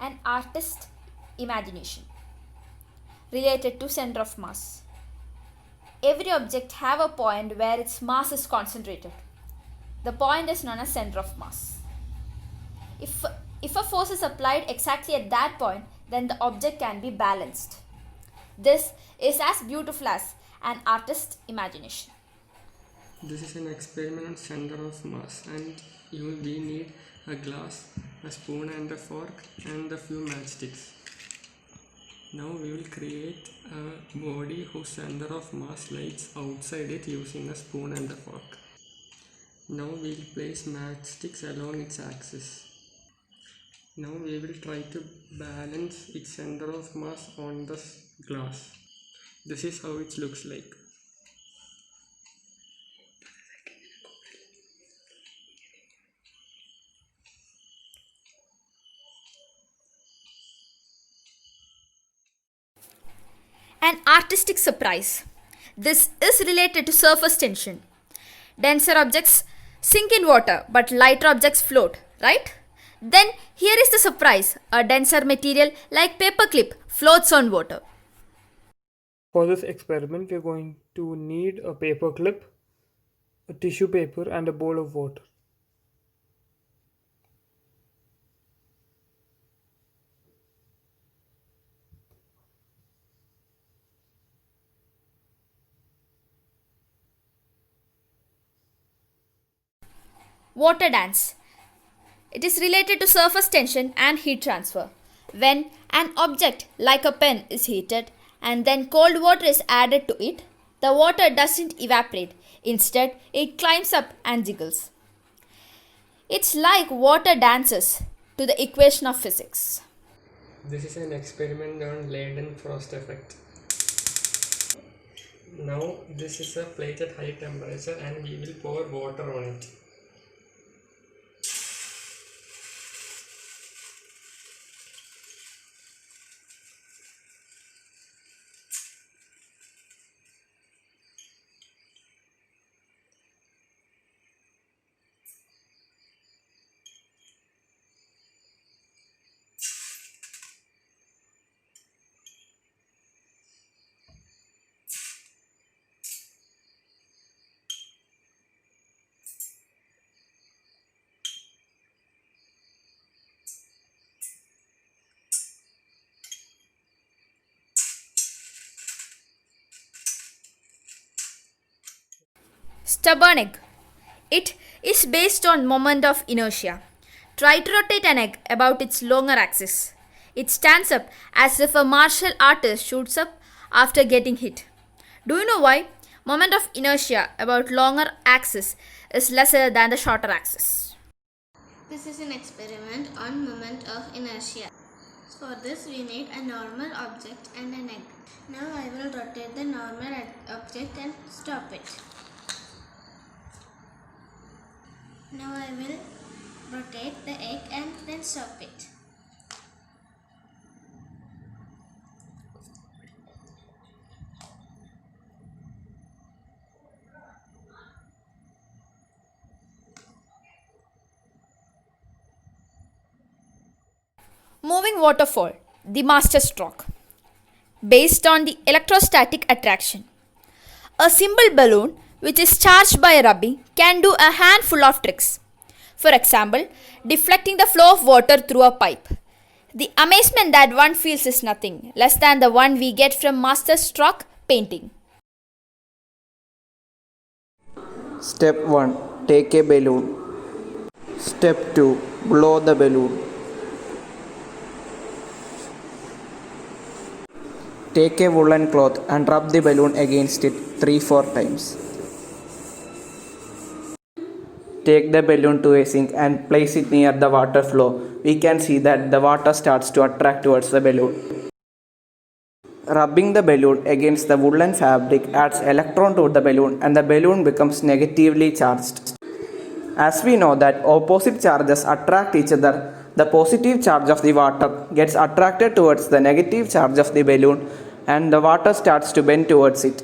an artist's imagination related to center of mass. Every object have a point where its mass is concentrated. The point is known as center of mass. If, if a force is applied exactly at that point, then the object can be balanced. This is as beautiful as an artist's imagination. This is an experiment on center of mass, and we need a glass, a spoon and a fork and a few matchsticks. Now we will create a body whose center of mass lies outside it using a spoon and a fork. Now we will place matchsticks along its axis. Now we will try to balance its center of mass on the glass. This is how it looks like. An artistic surprise. This is related to surface tension. Denser objects sink in water, but lighter objects float, right? Then here is the surprise. A denser material like paperclip floats on water. For this experiment, we are going to need a paper clip, a tissue paper, and a bowl of water. Water dance. It is related to surface tension and heat transfer. When an object like a pen is heated and then cold water is added to it, the water doesn't evaporate. Instead, it climbs up and jiggles. It's like water dances to the equation of physics. This is an experiment on Leidenfrost effect. Now this is a plate at high temperature and we will pour water on it. Stubborn egg. It is based on moment of inertia. Try to rotate an egg about its longer axis. It stands up as if a martial artist shoots up after getting hit. Do you know why? Moment of inertia about longer axis is lesser than the shorter axis. This is an experiment on moment of inertia. For this we need a normal object and an egg. Now I will rotate the normal object and stop it. Now I will rotate the egg and then stop it. Moving waterfall, the master stroke. Based on the electrostatic attraction. A simple balloon which is charged by rubbing can do a handful of tricks. For example, deflecting the flow of water through a pipe. The amazement that one feels is nothing less than the one we get from master stroke painting. Step 1. Take a balloon. Step 2. Blow the balloon. Take a woolen cloth and rub the balloon against it 3-4 times. Take the balloon to a sink and place it near the water flow. We can see that the water starts to attract towards the balloon. Rubbing the balloon against the woolen fabric adds electron to the balloon and the balloon becomes negatively charged. As we know that opposite charges attract each other, the positive charge of the water gets attracted towards the negative charge of the balloon and the water starts to bend towards it.